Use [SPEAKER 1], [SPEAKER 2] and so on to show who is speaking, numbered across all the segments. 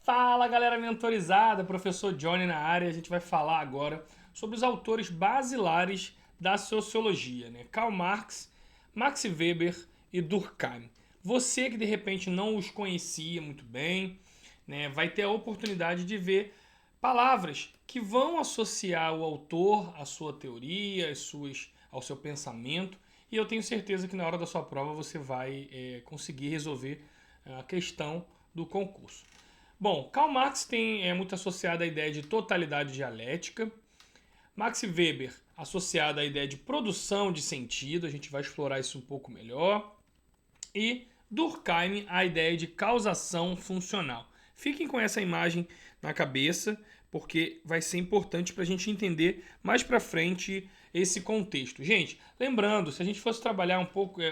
[SPEAKER 1] Fala galera mentorizada, professor Johnny na área. A gente vai falar agora sobre os autores basilares da sociologia, né? Karl Marx, Max Weber e Durkheim. Você que de repente não os conhecia muito bem, né, vai ter a oportunidade de ver palavras que vão associar o autor à sua teoria, ao seu pensamento, e eu tenho certeza que na hora da sua prova você vai conseguir resolver a questão do concurso. Bom, Karl Marx é muito associado à ideia de totalidade dialética. Max Weber associado à ideia de produção de sentido, a gente vai explorar isso um pouco melhor. E Durkheim à ideia de causação funcional. Fiquem com essa imagem na cabeça, porque vai ser importante para a gente entender mais para frente esse contexto. Gente, lembrando, se a gente fosse trabalhar um pouco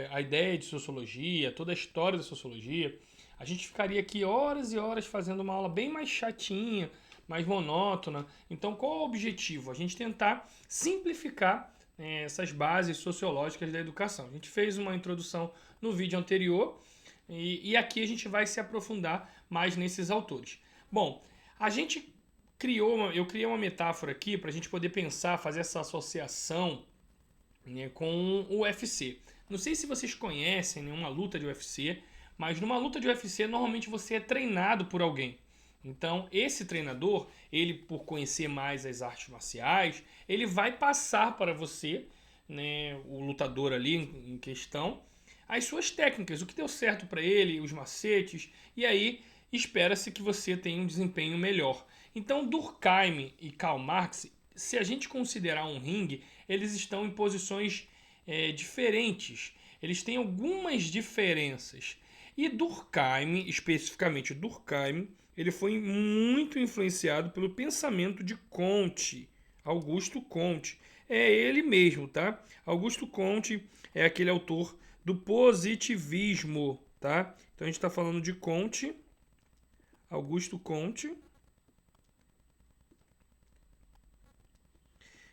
[SPEAKER 1] a ideia de sociologia, toda a história da sociologia, a gente ficaria aqui horas e horas fazendo uma aula bem mais chatinha, mais monótona. Então, qual é o objetivo? A gente tentar simplificar essas bases sociológicas da educação. A gente fez uma introdução no vídeo anterior e aqui a gente vai se aprofundar mais nesses autores. Bom, eu criei uma metáfora aqui para a gente poder pensar, fazer essa associação, né, com o UFC. Não sei se vocês conhecem nenhuma luta de UFC, mas numa luta de UFC normalmente você é treinado por alguém. Então, esse treinador, ele por conhecer mais as artes marciais, ele vai passar para você, né, o lutador ali em questão, as suas técnicas, o que deu certo para ele, os macetes, e aí espera-se que você tenha um desempenho melhor. Então, Durkheim e Karl Marx, se a gente considerar um ringue, eles estão em posições diferentes. Eles têm algumas diferenças. E Durkheim, especificamente Durkheim, ele foi muito influenciado pelo pensamento de Comte, Augusto Comte. É ele mesmo, tá? Augusto Comte é aquele autor do positivismo, tá? Então a gente está falando de Comte, Augusto Comte,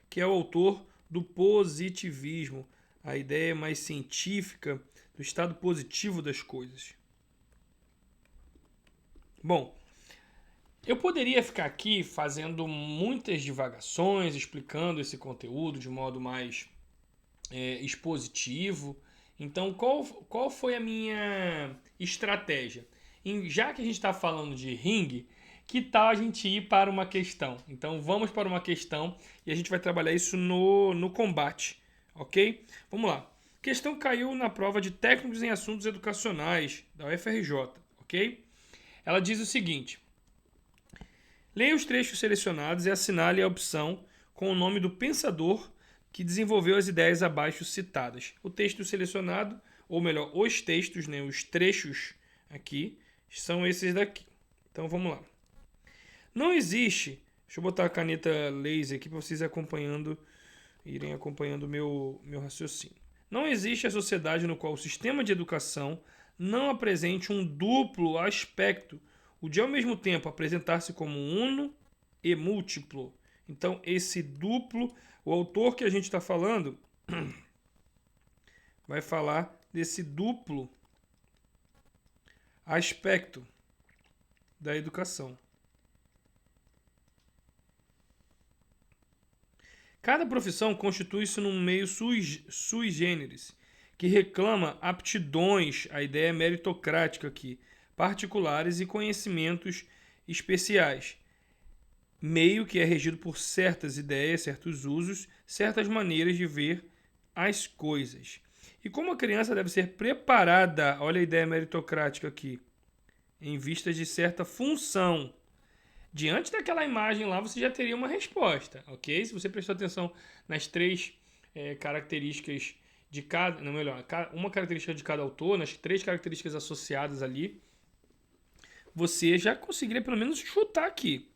[SPEAKER 1] que é o autor do positivismo, a ideia mais científica do estado positivo das coisas. Bom, eu poderia ficar aqui fazendo muitas divagações, explicando esse conteúdo de modo mais expositivo. Então, qual foi a minha estratégia? Já que a gente está falando de ringue, que tal a gente ir para uma questão? Então, vamos para uma questão e a gente vai trabalhar isso no combate, ok? Vamos lá. A questão caiu na prova de técnicos em assuntos educacionais da UFRJ, ok? Ela diz o seguinte: leia os trechos selecionados e assinale a opção com o nome do pensador que desenvolveu as ideias abaixo citadas. O texto selecionado, ou melhor, os textos, né, os trechos aqui, são esses daqui. Então vamos lá. Não existe, deixa eu botar a caneta laser aqui para vocês irem acompanhando o meu raciocínio. Não existe a sociedade no qual o sistema de educação não apresente um duplo aspecto, o de ao mesmo tempo apresentar-se como uno e múltiplo. Então, esse duplo, o autor que a gente está falando vai falar desse duplo aspecto da educação. Cada profissão constitui-se num meio sui generis, que reclama aptidões, a ideia meritocrática aqui, particulares e conhecimentos especiais. Meio que é regido por certas ideias, certos usos, certas maneiras de ver as coisas. E como a criança deve ser preparada, olha a ideia meritocrática aqui, em vista de certa função. Diante daquela imagem lá, você já teria uma resposta, ok? Se você prestou atenção nas três características de cada, não melhor, uma característica de cada autor, nas três características associadas ali, você já conseguiria pelo menos chutar aqui.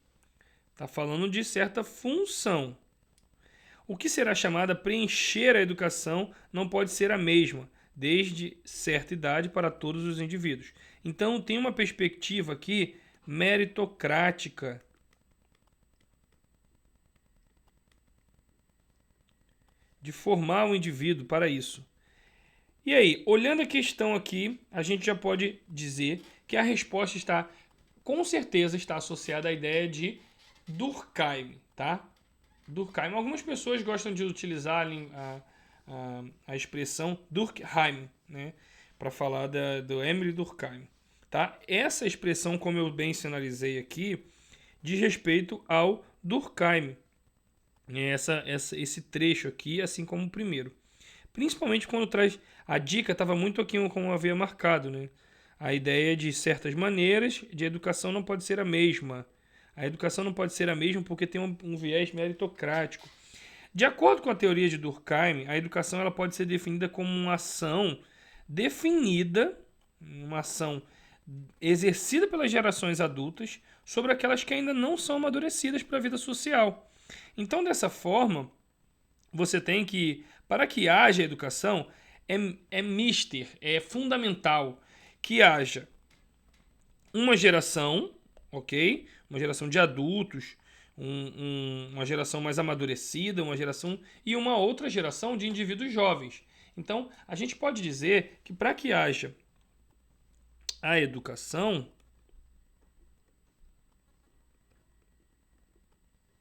[SPEAKER 1] Está falando de certa função. O que será chamada preencher a educação não pode ser a mesma, desde certa idade para todos os indivíduos. Então, tem uma perspectiva aqui meritocrática. De formar o indivíduo para isso. E aí, olhando a questão aqui, a gente já pode dizer que a resposta está com certeza está associada à ideia de Durkheim, tá? Durkheim. Algumas pessoas gostam de utilizar a expressão Durkheim, né? Para falar do Emile Durkheim, tá? Essa expressão, como eu bem sinalizei aqui, diz respeito ao Durkheim. Esse trecho aqui, assim como o primeiro. Principalmente quando traz... A dica estava muito aqui como eu havia marcado, né? A ideia de certas maneiras de educação não pode ser a mesma. A educação não pode ser a mesma porque tem um viés meritocrático. De acordo com a teoria de Durkheim, a educação ela pode ser definida como uma ação definida, uma ação exercida pelas gerações adultas sobre aquelas que ainda não são amadurecidas para a vida social. Então, dessa forma, você tem que, para que haja educação, é fundamental que haja uma geração, ok? Uma geração de adultos, uma geração mais amadurecida, uma geração e uma outra geração de indivíduos jovens. Então, a gente pode dizer que para que haja a educação,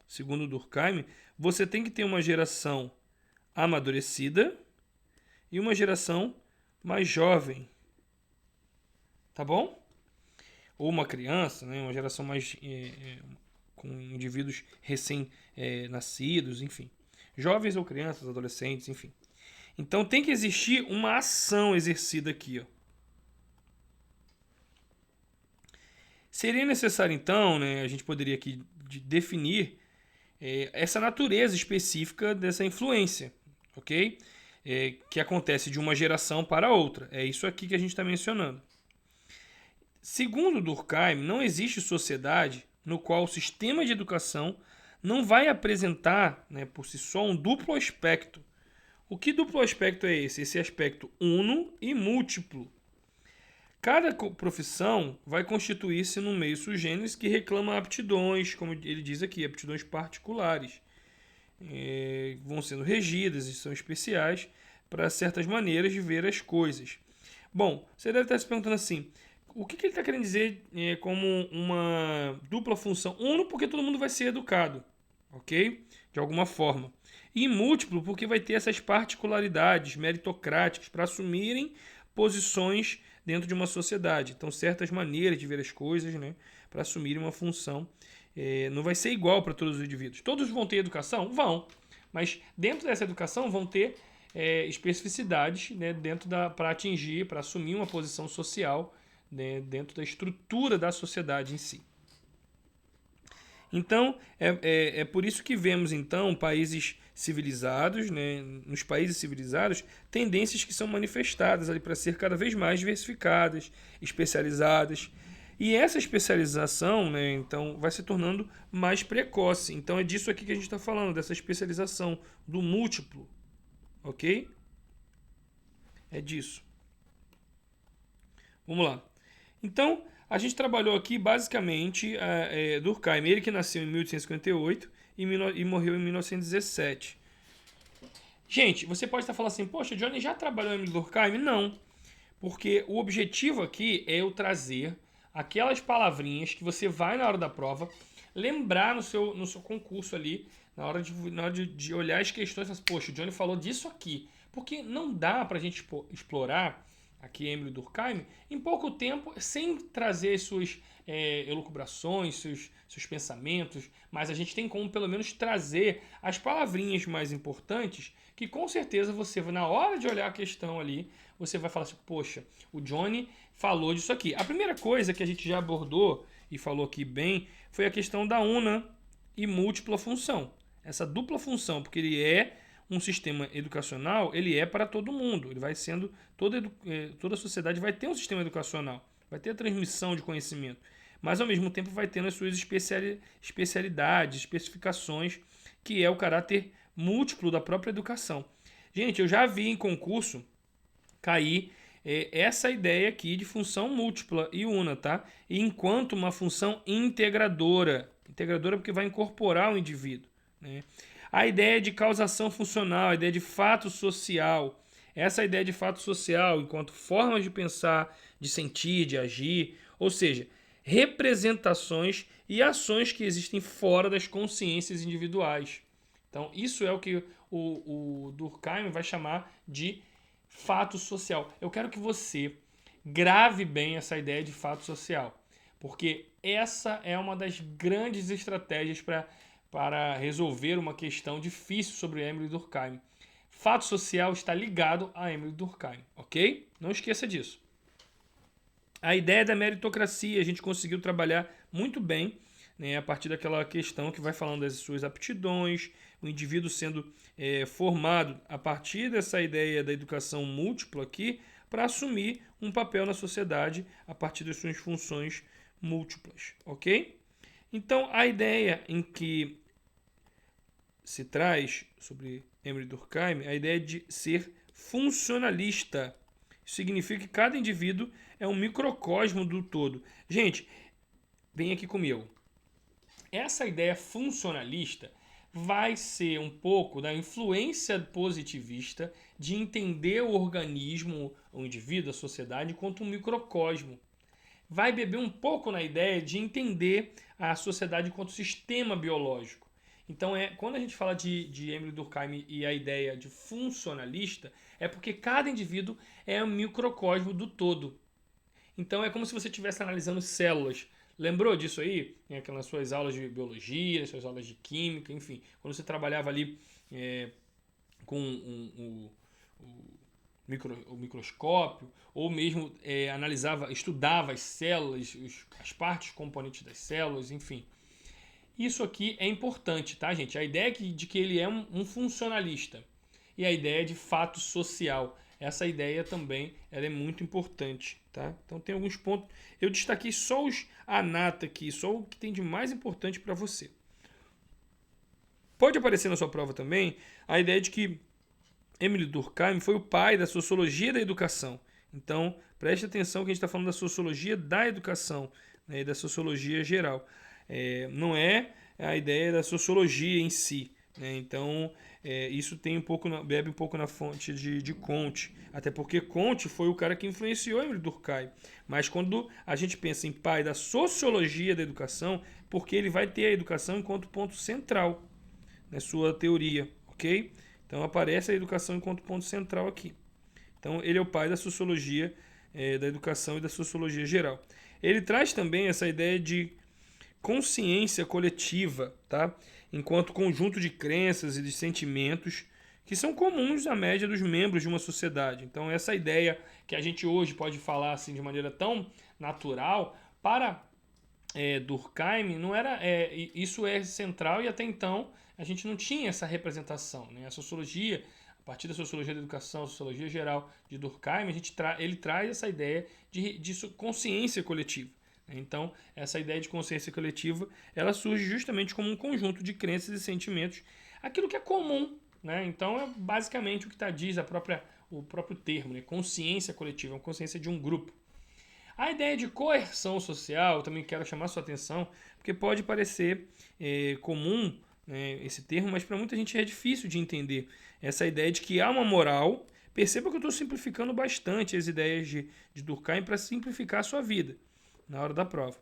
[SPEAKER 1] segundo Durkheim, você tem que ter uma geração amadurecida e uma geração mais jovem. Tá bom? Ou uma criança, né? Uma geração mais com indivíduos recém-nascidos, enfim. Jovens ou crianças, adolescentes, enfim. Então tem que existir uma ação exercida aqui, ó. Seria necessário, então, né, a gente poderia aqui definir essa natureza específica dessa influência, ok? Que acontece de uma geração para outra. É isso aqui que a gente está mencionando. Segundo Durkheim, não existe sociedade no qual o sistema de educação não vai apresentar, né, por si só, um duplo aspecto. O que duplo aspecto é esse? Esse aspecto uno e múltiplo. Cada profissão vai constituir-se num meio sui generis que reclama aptidões, como ele diz aqui, aptidões particulares. Vão sendo regidas e são especiais para certas maneiras de ver as coisas. Bom, você deve estar se perguntando assim, o que ele está querendo dizer como uma dupla função? Uno, porque todo mundo vai ser educado, ok? De alguma forma. E múltiplo, porque vai ter essas particularidades meritocráticas para assumirem posições dentro de uma sociedade. Então, certas maneiras de ver as coisas, né, para assumirem uma função. Não vai ser igual para todos os indivíduos. Todos vão ter educação? Vão. Mas dentro dessa educação vão ter especificidades, né, para atingir, para assumir uma posição social, né, dentro da estrutura da sociedade em si. Então, é por isso que vemos, então, países civilizados, né, nos países civilizados, tendências que são manifestadas ali para ser cada vez mais diversificadas, especializadas. E essa especialização, né, então, vai se tornando mais precoce. Então, é disso aqui que a gente está falando, dessa especialização, do múltiplo. Ok? É disso. Vamos lá. Então, a gente trabalhou aqui basicamente Durkheim, ele que nasceu em 1858 e morreu em 1917. Gente, você pode estar falando assim, poxa, Johnny já trabalhou em Durkheim? Não, porque o objetivo aqui é eu trazer aquelas palavrinhas que você vai na hora da prova lembrar no seu concurso ali, na hora de olhar as questões, assim, poxa, o Johnny falou disso aqui, porque não dá pra gente explorar aqui Emile Durkheim, em pouco tempo, sem trazer suas elucubrações, seus pensamentos, mas a gente tem como pelo menos trazer as palavrinhas mais importantes, que com certeza você, na hora de olhar a questão ali, você vai falar assim, poxa, o Johnny falou disso aqui. A primeira coisa que a gente já abordou e falou aqui bem, foi a questão da una e múltipla função. Essa dupla função, porque ele é um sistema educacional, ele é para todo mundo. Ele vai sendo... Toda a sociedade vai ter um sistema educacional. Vai ter a transmissão de conhecimento. Mas, ao mesmo tempo, vai tendo as suas especialidades, especificações, que é o caráter múltiplo da própria educação. Gente, eu já vi em concurso cair essa ideia aqui de função múltipla e una, tá? E enquanto uma função integradora. Integradora porque vai incorporar o indivíduo, né? A ideia de causação funcional, a ideia de fato social. Essa ideia de fato social, enquanto formas de pensar, de sentir, de agir, ou seja, representações e ações que existem fora das consciências individuais. Então, isso é o que o Durkheim vai chamar de fato social. Eu quero que você grave bem essa ideia de fato social, porque essa é uma das grandes estratégias para resolver uma questão difícil sobre Emile Durkheim. Fato social está ligado a Emile Durkheim, ok? Não esqueça disso. A ideia da meritocracia a gente conseguiu trabalhar muito bem, né, a partir daquela questão que vai falando das suas aptidões, o indivíduo sendo formado a partir dessa ideia da educação múltipla aqui, para assumir um papel na sociedade a partir das suas funções múltiplas, ok? Então, a ideia em que se traz sobre Emile Durkheim, a ideia de ser funcionalista. Isso significa que cada indivíduo é um microcosmo do todo. Gente, vem aqui comigo. Essa ideia funcionalista vai ser um pouco da influência positivista de entender o organismo, o indivíduo, a sociedade, enquanto um microcosmo. Vai beber um pouco na ideia de entender a sociedade enquanto sistema biológico. Então, quando a gente fala de Emile Durkheim e a ideia de funcionalista, é porque cada indivíduo é um microcosmo do todo. Então, é como se você estivesse analisando células. Lembrou disso aí? Nas suas aulas de biologia, suas aulas de química, enfim. Quando você trabalhava ali com o microscópio, ou mesmo estudava as células, as partes componentes das células, enfim. Isso aqui é importante, tá, gente? A ideia de que ele é um funcionalista e a ideia de fato social. Essa ideia também ela é muito importante, tá? Então tem alguns pontos. Eu destaquei só a nata aqui, só o que tem de mais importante para você. Pode aparecer na sua prova também a ideia de que Emile Durkheim foi o pai da sociologia da educação. Então, preste atenção que a gente está falando da sociologia da educação, né, e da sociologia geral. Não é a ideia da sociologia em si, né? Então, isso tem bebe um pouco na fonte de Comte, até porque Comte foi o cara que influenciou Emile Durkheim. Mas quando a gente pensa em pai da sociologia da educação, porque ele vai ter a educação enquanto ponto central na sua teoria, ok? Então aparece a educação enquanto ponto central aqui. Então ele é o pai da sociologia da educação e da sociologia geral. Ele traz também essa ideia de consciência coletiva, tá? Enquanto conjunto de crenças e de sentimentos que são comuns à média dos membros de uma sociedade. Então essa ideia que a gente hoje pode falar assim de maneira tão natural, para Durkheim não era isso é central, e até então a gente não tinha essa representação, né? A sociologia, a partir da sociologia da educação, a sociologia geral de Durkheim, ele traz essa ideia de consciência coletiva. Então, essa ideia de consciência coletiva, ela surge justamente como um conjunto de crenças e sentimentos, aquilo que é comum, né? Então, é basicamente o que diz o próprio termo, né? Consciência coletiva, uma consciência de um grupo. A ideia de coerção social, eu também quero chamar sua atenção, porque pode parecer comum, né, esse termo, mas para muita gente é difícil de entender. Essa ideia de que há uma moral. Perceba que eu estou simplificando bastante as ideias de Durkheim para simplificar a sua vida na hora da prova.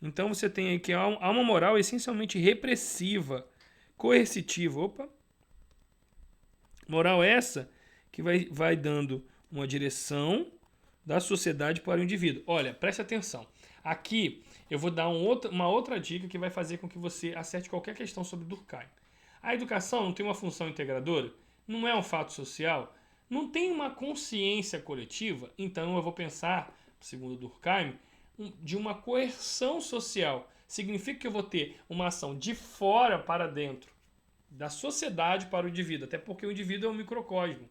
[SPEAKER 1] Então você tem aí que há uma moral essencialmente repressiva, coercitiva. Moral essa que vai dando uma direção da sociedade para o indivíduo. Olha, preste atenção. Aqui eu vou dar uma outra dica que vai fazer com que você acerte qualquer questão sobre Durkheim. A educação não tem uma função integradora? Não é um fato social? Não tem uma consciência coletiva? Então eu vou pensar, segundo Durkheim, de uma coerção social. Significa que eu vou ter uma ação de fora para dentro, da sociedade para o indivíduo, até porque o indivíduo é um microcosmo,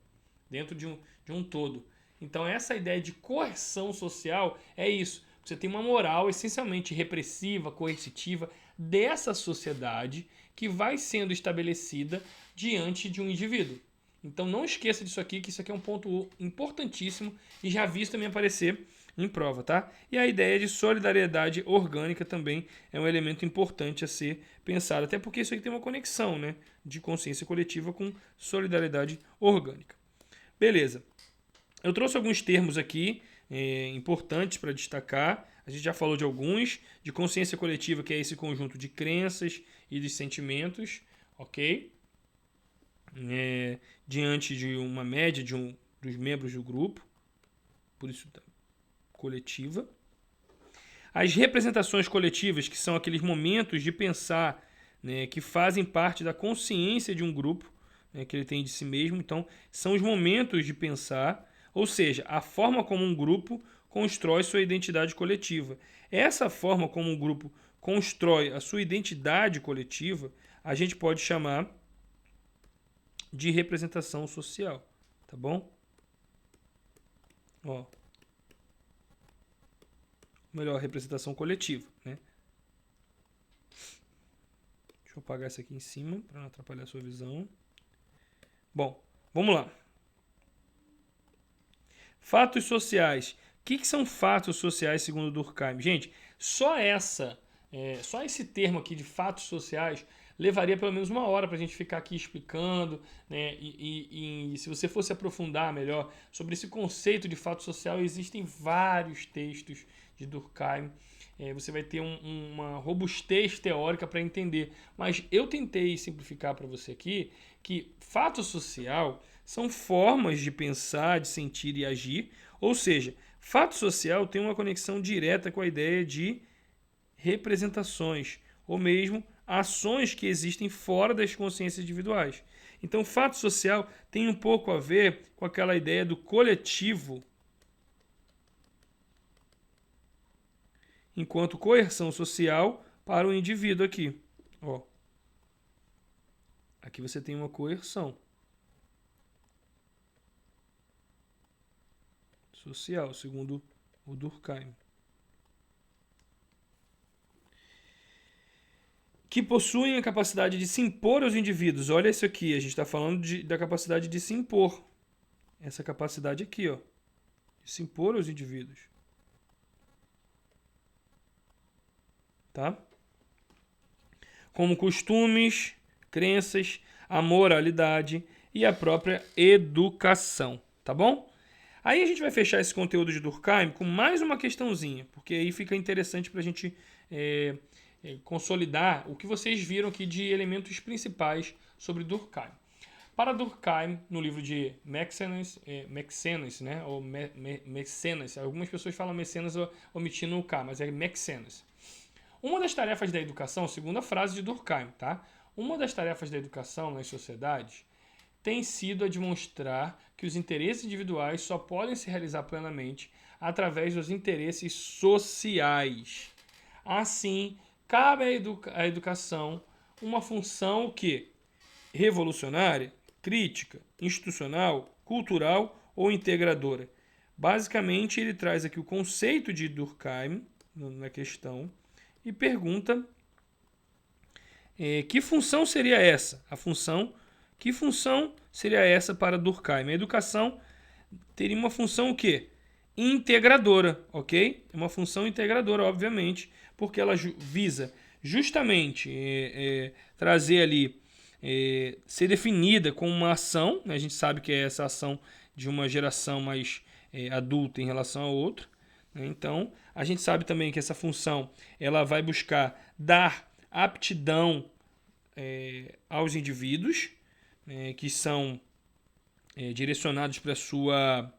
[SPEAKER 1] dentro de um todo. Então essa ideia de coerção social é isso. Você tem uma moral essencialmente repressiva, coercitiva dessa sociedade que vai sendo estabelecida diante de um indivíduo. Então não esqueça disso aqui, que isso aqui é um ponto importantíssimo e já visto também aparecer em prova, tá? E a ideia de solidariedade orgânica também é um elemento importante a ser pensado, até porque isso aqui tem uma conexão, né, de consciência coletiva com solidariedade orgânica. Beleza. Eu trouxe alguns termos aqui importantes para destacar. A gente já falou de alguns, de consciência coletiva, que é esse conjunto de crenças e de sentimentos, ok? Diante de uma média dos membros do grupo, por isso coletiva. As representações coletivas, que são aqueles momentos de pensar, né, que fazem parte da consciência de um grupo, né, que ele tem de si mesmo. Então, são os momentos de pensar, ou seja, a forma como um grupo constrói sua identidade coletiva. Essa forma como um grupo constrói a sua identidade coletiva, a gente pode chamar de representação social, tá bom? Ó, melhor, representação coletiva, né? Deixa eu apagar isso aqui em cima para não atrapalhar a sua visão. Bom, vamos lá. Fatos sociais. O que são fatos sociais segundo Durkheim? Gente, só esse termo aqui de fatos sociais levaria pelo menos 1 hora para a gente ficar aqui explicando, né? E se você fosse aprofundar melhor sobre esse conceito de fato social, existem vários textos de Durkheim. Você vai ter uma robustez teórica para entender. Mas eu tentei simplificar para você aqui que fato social são formas de pensar, de sentir e agir. Ou seja, fato social tem uma conexão direta com a ideia de representações, ou mesmo ações que existem fora das consciências individuais. Então, fato social tem um pouco a ver com aquela ideia do coletivo, enquanto coerção social para o indivíduo aqui. Ó, aqui você tem uma coerção social, segundo o Durkheim. Que possuem a capacidade de se impor aos indivíduos. Olha isso aqui, a gente está falando da capacidade de se impor. Essa capacidade aqui, ó, de se impor aos indivíduos. Tá? Como costumes, crenças, a moralidade e a própria educação. Tá bom? Aí a gente vai fechar esse conteúdo de Durkheim com mais uma questãozinha, porque aí fica interessante para a gente consolidar o que vocês viram aqui de elementos principais sobre Durkheim. Para Durkheim, no livro de Mecenas, né, ou Mecenas, algumas pessoas falam Mecenas omitindo o K, mas é Mecenas. Uma das tarefas da educação, segundo a frase de Durkheim, tá? Uma das tarefas da educação nas sociedades tem sido a demonstrar que os interesses individuais só podem se realizar plenamente através dos interesses sociais. Assim, cabe à educação uma função que revolucionária, crítica, institucional, cultural ou integradora. Basicamente, ele traz aqui o conceito de Durkheim na questão e pergunta que função seria essa? Que função seria essa para Durkheim? A educação teria uma função o quê? Integradora, ok? É uma função integradora, obviamente, porque ela visa justamente trazer ali, ser definida como uma ação, né? A gente sabe que é essa ação de uma geração mais adulta em relação a outra, né? Então, a gente sabe também que essa função ela vai buscar dar aptidão aos indivíduos, que são direcionados para a sua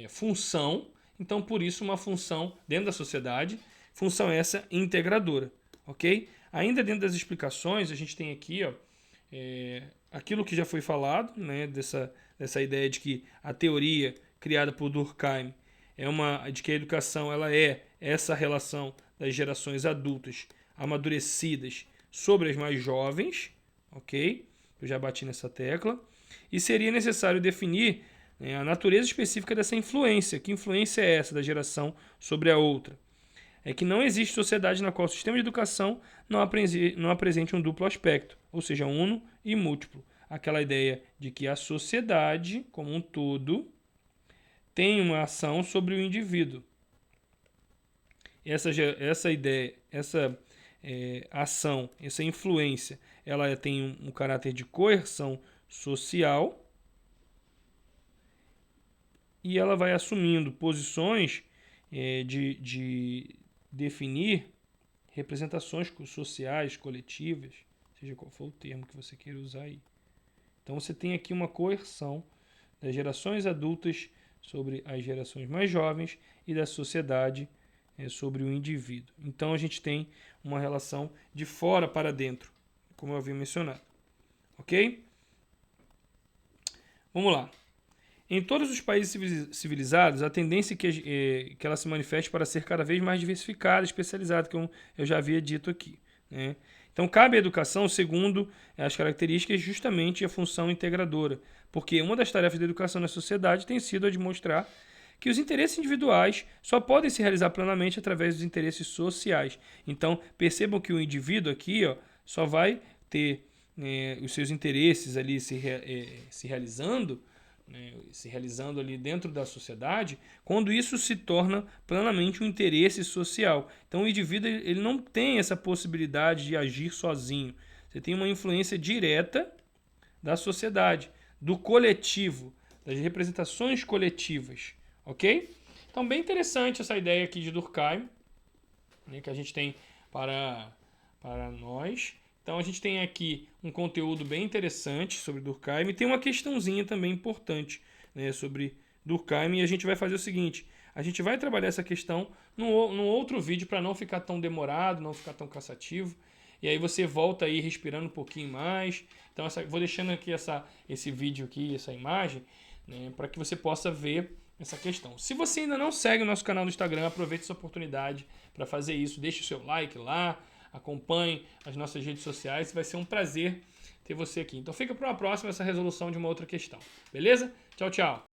[SPEAKER 1] função. Então, por isso, uma função dentro da sociedade, função essa integradora, ok? Ainda dentro das explicações, a gente tem aqui aquilo que já foi falado, né, dessa ideia de que a teoria criada por Durkheim de que a educação ela é essa relação das gerações adultas amadurecidas sobre as mais jovens, ok? Eu já bati nessa tecla. E seria necessário definir a natureza específica dessa influência. Que influência é essa da geração sobre a outra? É que não existe sociedade na qual o sistema de educação não apresente um duplo aspecto, ou seja, uno e múltiplo. Aquela ideia de que a sociedade, como um todo, tem uma ação sobre o indivíduo. Essa ideia, essa ação, essa influência, ela tem um caráter de coerção social e ela vai assumindo posições de definir representações sociais, coletivas, seja qual for o termo que você queira usar aí. Então você tem aqui uma coerção das gerações adultas sobre as gerações mais jovens e da sociedade sobre o indivíduo. Então a gente tem uma relação de fora para dentro, como eu havia mencionado. Ok? Vamos lá. Em todos os países civilizados, a tendência é que ela se manifeste para ser cada vez mais diversificada, especializada, como eu já havia dito aqui, né? Então, cabe à educação, segundo as características, justamente a função integradora, porque uma das tarefas da educação na sociedade tem sido a de mostrar que os interesses individuais só podem se realizar plenamente através dos interesses sociais. Então, percebam que o indivíduo aqui só vai ter os seus interesses ali se realizando, né, se realizando ali dentro da sociedade, quando isso se torna plenamente um interesse social. Então o indivíduo ele não tem essa possibilidade de agir sozinho. Você tem uma influência direta da sociedade, do coletivo, das representações coletivas, ok? Então bem interessante essa ideia aqui de Durkheim, né, que a gente tem para nós. Então a gente tem aqui um conteúdo bem interessante sobre Durkheim e tem uma questãozinha também importante, né, sobre Durkheim, e a gente vai fazer o seguinte, a gente vai trabalhar essa questão num outro vídeo para não ficar tão demorado, não ficar tão cansativo, e aí você volta aí respirando um pouquinho mais. Então vou deixando aqui esse vídeo aqui, essa imagem, né, para que você possa ver essa questão. Se você ainda não segue o nosso canal no Instagram, aproveite essa oportunidade para fazer isso, deixe o seu like lá, acompanhe as nossas redes sociais, vai ser um prazer ter você aqui. Então fica para uma próxima essa resolução de uma outra questão. Beleza? Tchau, tchau.